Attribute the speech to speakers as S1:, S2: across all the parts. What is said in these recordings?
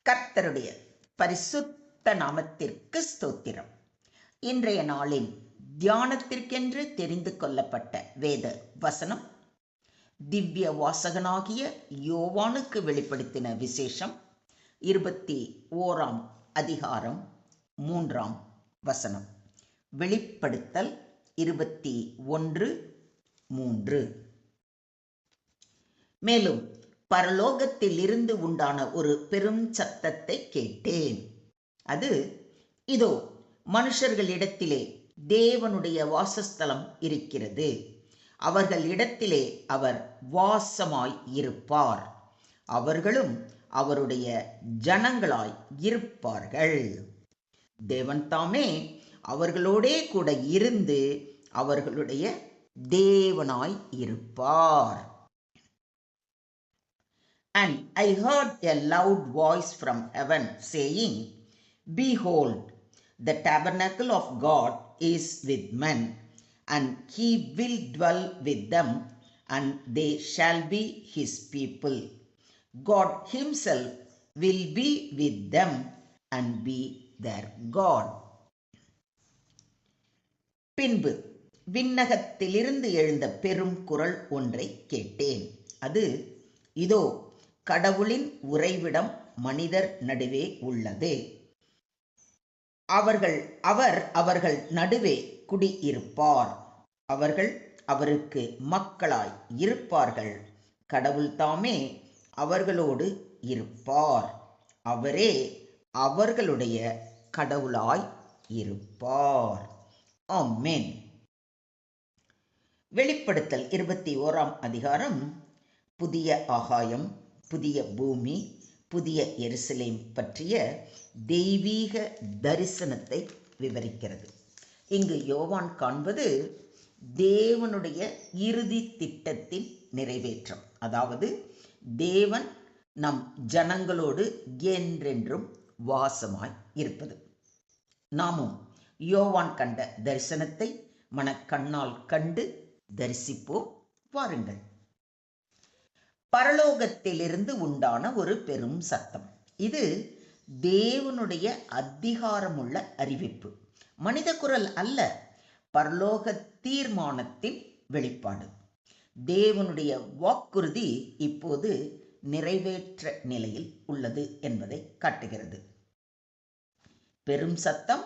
S1: கர்த்தருடைய பரிசுத்த நாமத்திற்கு ஸ்தோத்திரம். இன்றைய நாளின் தியானத்திற்கென்று தெரிந்து கொள்ளப்பட்ட வேத வசனம் திவ்ய வாசகனாகிய யோவானுக்கு வெளிப்படுத்தின விசேஷம் 21ஆம் அதிகாரம் 3ஆம் வசனம். வெளிப்படுத்தல் 21:3. மேலும் பரலோகத்தில் இருந்து உண்டான ஒரு பெரும் சத்தத்தை கேட்டேன். அது, இதோ மனுஷர்களிடத்திலே தேவனுடைய வாசஸ்தலம் இருக்கிறது, அவர்களிடத்திலே அவர் வாசமாய் இருப்பார், அவர்களும் அவருடைய ஜனங்களாய் இருப்பார்கள். தேவன் தாமே அவர்களோடே கூட இருந்து அவர்களுடைய தேவனாய் இருப்பார். And I heard a loud voice from heaven saying, Behold, the tabernacle of God is with men, and he will dwell with them, and they shall be his people. God himself will be with them and be their God. பின்பு விண்ணகத்திலிருந்து எழுந்த பெரும் குரல் ஒன்றை கேட்டேன். அது, இதோ கடவுளின் உறைவிடம் மனிதர் நடுவே உள்ளது, அவர் அவர்கள் நடுவே குடியிருப்பார், அவர்கள் அவருக்கு மக்களாய் இருப்பார்கள், கடவுள் தாமே அவர்களோடு இருப்பார், அவரே அவர்களுடைய கடவுளாய் இருப்பார். ஆமென். வெளிப்படுத்தல் 21ஆம் அதிகாரம் புதிய ஆகாயம், புதிய பூமி, புதிய எருசலேம் பற்றிய தெய்வீக தரிசனத்தை விவரிக்கிறது. இங்கு யோவான் காண்பது தேவனுடைய இறுதி திட்டத்தின் நிறைவேற்றம். அதாவது தேவன் நம் ஜனங்களோடு என்றென்றும் வாசமாய் இருப்பது. நாமும் யோவான் கண்ட தரிசனத்தை மனக்கண்ணால் கண்டு தரிசிப்போம். வாருங்கள். பரலோகத்திலிருந்து உண்டான ஒரு பெரும் சத்தம். இது தேவனுடைய அதிகாரமுள்ள அறிவிப்பு. மனித குரல் அல்ல, பரலோக தீர்மானத்தின் வெளிப்பாடு. தேவனுடைய வாக்குறுதி இப்போது நிறைவேற்ற நிலையில் உள்ளது என்பதை காட்டுகிறது. பெரும் சத்தம்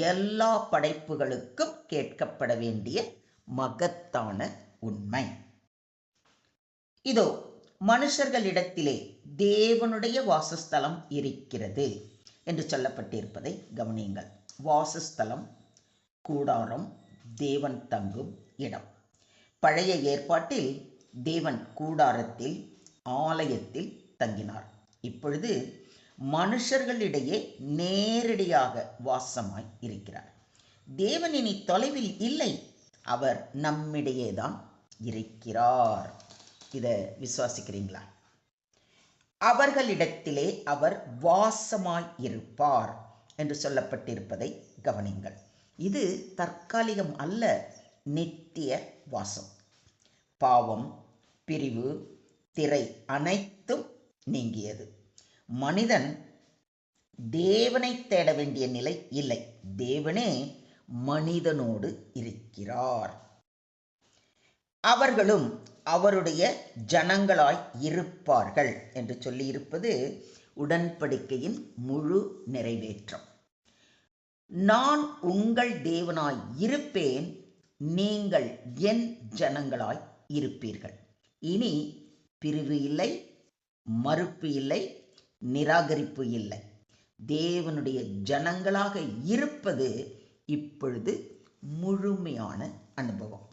S1: எல்லா படைப்புகளுக்கும் கேட்கப்பட வேண்டிய மகத்தான உண்மை. இதோ மனுஷர்களிடத்திலே தேவனுடைய வாசஸ்தலம் இருக்கிறது என்று சொல்லப்பட்டிருப்பதை கவனியுங்கள். வாசஸ்தலம், கூடாரம், தேவன் தங்கும் இடம். பழைய ஏற்பாட்டில் தேவன் கூடாரத்தில், ஆலயத்தில் தங்கினார். இப்பொழுது மனுஷர்களிடையே நேரடியாக வாசமாய் இருக்கிறார். தேவன் இனி தொலைவில் இல்லை, அவர் நம்மிடையேதான் இருக்கிறார். இதை விசுவாசிக்கிறீங்களா? அவர்களிடத்திலே அவர் வாசமாய் இருப்பார் என்று சொல்லப்பட்டிருப்பதை கவனிங்கள். இது தற்காலிகம் அல்ல, நித்திய வாசம். பாவம், பிரிவு, திரை அனைத்தும் நீங்கியது. மனிதன் தேவனை தேட வேண்டிய நிலை இல்லை, தேவனே மனிதனோடு இருக்கிறார். அவர்களும் அவருடைய ஜனங்களாய் இருப்பார்கள் என்று சொல்லியிருப்பது உடன்படிக்கையின் முழு நிறைவேற்றம். நான் உங்கள் தேவனாய் இருப்பேன், நீங்கள் என் ஜனங்களாய் இருப்பீர்கள். இனி பிரிவு இல்லை, மறுப்பு இல்லை, நிராகரிப்பு இல்லை. தேவனுடைய ஜனங்களாக இருப்பது இப்பொழுது முழுமையான அனுபவம்.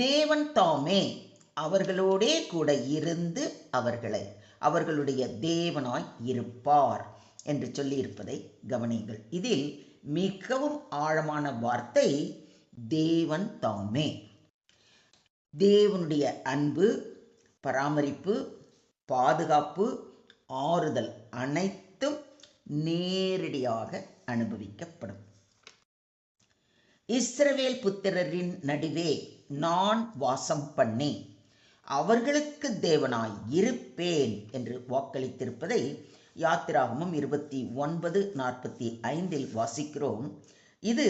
S1: தேவன் தாமே அவர்களோடே கூட இருந்து அவர்களுடைய தேவனாய் இருப்பார் என்று சொல்லியிருப்பதை கவனியுங்கள். இதில் மிகவும் ஆழமான வார்த்தை தேவன் தாமே. தேவனுடைய அன்பு, பராமரிப்பு, பாதுகாப்பு, ஆறுதல் அனைத்தும் நேரடியாக அனுபவிக்கப்படும். இஸ்ரவேல் புத்திரரின் நடுவே நான் வாசம் பண்ணி அவர்களுக்கு தேவனாய் இருப்பேன் என்று வாக்களித்திருப்பதை யாத்திராகமம் 29:45 வாசிக்கிறோம். இது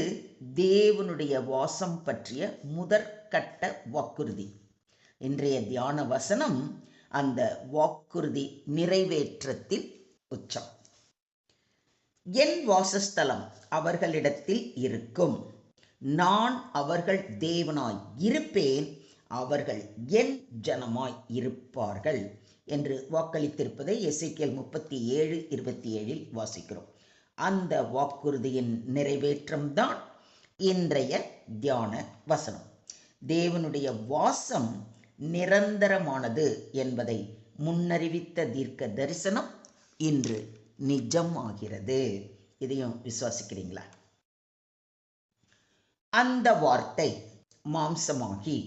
S1: தேவனுடைய வாசம் பற்றிய முதற்கட்ட வாக்குறுதி. இன்றைய தியான வசனம் அந்த வாக்குறுதி நிறைவேற்றத்தில் உச்சம். என் வாசஸ்தலம் அவர்களிடத்தில் இருக்கும், நான் அவர்கள் தேவனாய் இருப்பேன், அவர்கள் என் ஜனமாய் இருப்பார்கள் என்று வாக்களித்திருப்பதை எசேக்கியேல் 37:27 வாசிக்கிறோம். அந்த வாக்குறுதியின் நிறைவேற்றம்தான் இன்றைய தியான வசனம். தேவனுடைய வாசம் நிரந்தரமானது என்பதை முன்னறிவித்த தீர்க்க தரிசனம் இன்று நிஜமாகிறது. இதையும் விசுவாசிக்கிறீங்களா? அந்த வார்த்தை மாம்சமாகி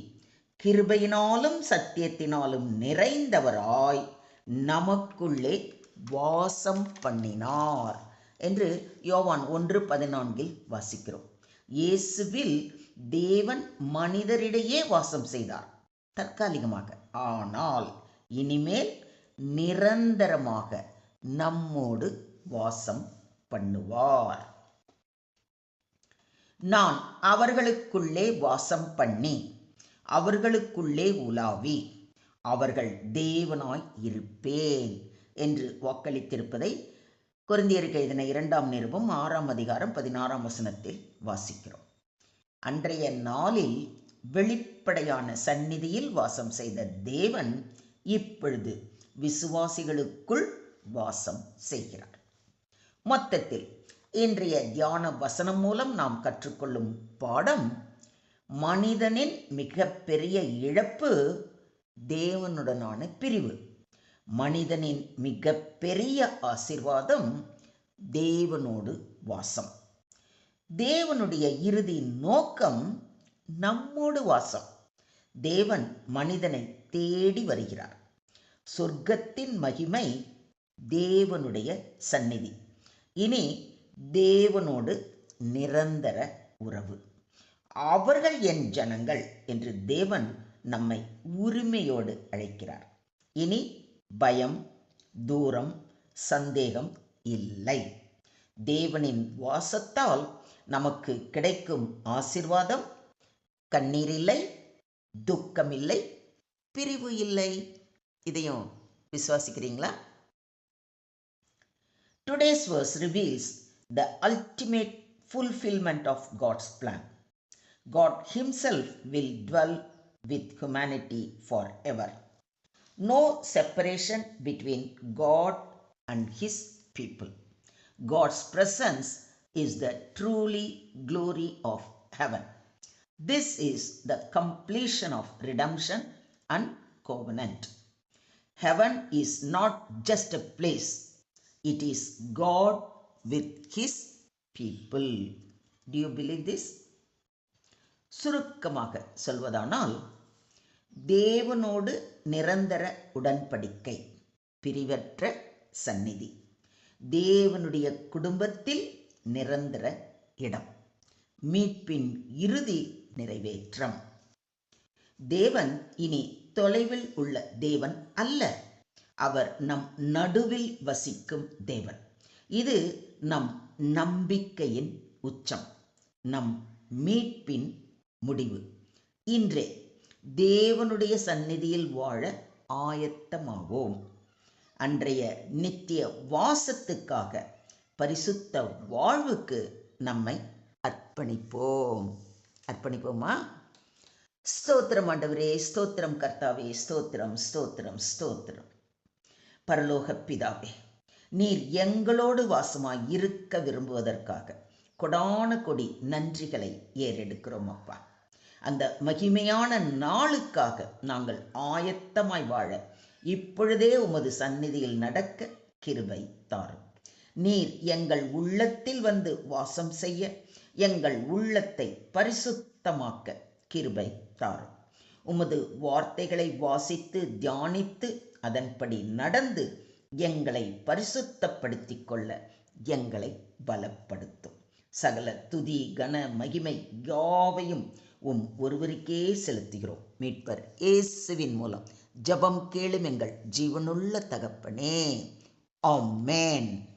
S1: கிருபையினாலும் சத்தியத்தினாலும் நிறைந்தவராய் நமக்குள்ளே வாசம் பண்ணினார் என்று யோவான் 1:14 வாசிக்கிறோம். இயேசுவில் தேவன் மனிதரிடையே வாசம் செய்தார் தற்காலிகமாக. ஆனால் இனிமேல் நிரந்தரமாக நம்மோடு வாசம் பண்ணுவார். நான் அவர்களுக்குள்ளே வாசம் பண்ணி அவர்களுக்குள்ளே உலாவி அவர்கள் தேவனாய் இருப்பேன் என்று வாக்களித்திருப்பதை கொரிந்தியருக்கு எழுதின 2ஆம் நிருபம் 6ஆம் அதிகாரம் 16ஆம் வசனத்தில் வாசிக்கிறோம். அன்றைய நாளில் வெளிப்படையான சந்நிதியில் வாசம் செய்த தேவன் இப்பொழுது விசுவாசிகளுக்குள் வாசம் செய்கிறார். மொத்தத்தில் இன்றைய தியான வசனம் மூலம் நாம் கற்றுக்கொள்ளும் பாடம், மனிதனின் மிகப்பெரிய இழப்பு தேவனுடனான பிரிவு. மனிதனின் மிகப்பெரிய ஆசீர்வாதம் தேவனோடு வாசம். தேவனுடைய இறுதி நோக்கம் நம்மோடு வாசம். தேவன் மனிதனை தேடி வருகிறார். சொர்க்கத்தின் மகிமை தேவனுடைய சந்நிதி. இனி தேவனோடு நிரந்தர உறவு. அவர்கள் என் ஜனங்கள் என்று தேவன் நம்மை உரிமையோடு அழைக்கிறார். இனி பயம், தூரம், சந்தேகம் இல்லை. தேவனின் வாசத்தால் நமக்கு கிடைக்கும் ஆசீர்வாதம், கண்ணீர் இல்லை, துக்கம் இல்லை, பிரிவு இல்லை. இதையும் விசுவாசிக்கிறீங்களா? Today's verse reveals the ultimate fulfillment of God's plan. God Himself will dwell with humanity forever. No separation between God and His people. God's presence is the truly glory of heaven. This is the completion of redemption and covenant. Heaven is not just a place. It is God with His people. Do you believe this? சுருக்கமாக சொல்வதானால், தேவனோடு நிரந்தர உடன்படிக்கை, பிரிவற்ற சந்நிதி, தேவனுடைய குடும்பத்தில் நிரந்தர இடம், மீட்பின் இறுதி நிறைவேற்றம். தேவன் இனி தொலைவில் உள்ள தேவன் அல்ல. அவர் நம் நடுவில் வசிக்கும் தேவன். இது நம் நம்பிக்கையின் உச்சம், நம் மீட்பின் முடிவு. இன்றே தேவனுடைய சந்நிதியில் வாழ ஆயத்தமாவோம். அன்றைய நித்திய வாசத்துக்காக, பரிசுத்த வாழ்வுக்கு நம்மை அர்ப்பணிப்போம். அர்ப்பணிப்போமா? ஸ்தோத்திரம் ஆண்டவரே, ஸ்தோத்திரம் கர்த்தாவே, ஸ்தோத்திரம் ஸ்தோத்திரம் ஸ்தோத்திரம். பரலோக பிதாவே, நீர் எங்களோடு வாசமாய் இருக்க விரும்புவதற்காக கொடான கொடி நன்றிகளை ஏறெடுக்கிறோம் அப்பா. அந்த மகிமையான நாளுக்காக நாங்கள் ஆயத்தமாய் வாழ இப்பொழுதே உமது சந்நிதியில் நடக்க கிருபை தாரும். நீர் எங்கள் உள்ளத்தில் வந்து வாசம் செய்ய, எங்கள் உள்ளத்தை பரிசுத்தமாக்க கிருபை தாரும். உமது வார்த்தைகளை வாசித்து தியானித்து அதன்படி நடந்து எங்களை பரிசுத்தப்படுத்திக் கொள்ள எங்களை பலப்படுத்தும். சகல துதி கன மகிமை யாவையும் ஒருவருக்கே செலுத்துகிறோம். மீட்பர் இயேசுவின் மூலம் ஜெபம் கேளும் எங்கள் ஜீவனுள்ள தகப்பனே. ஆமென்.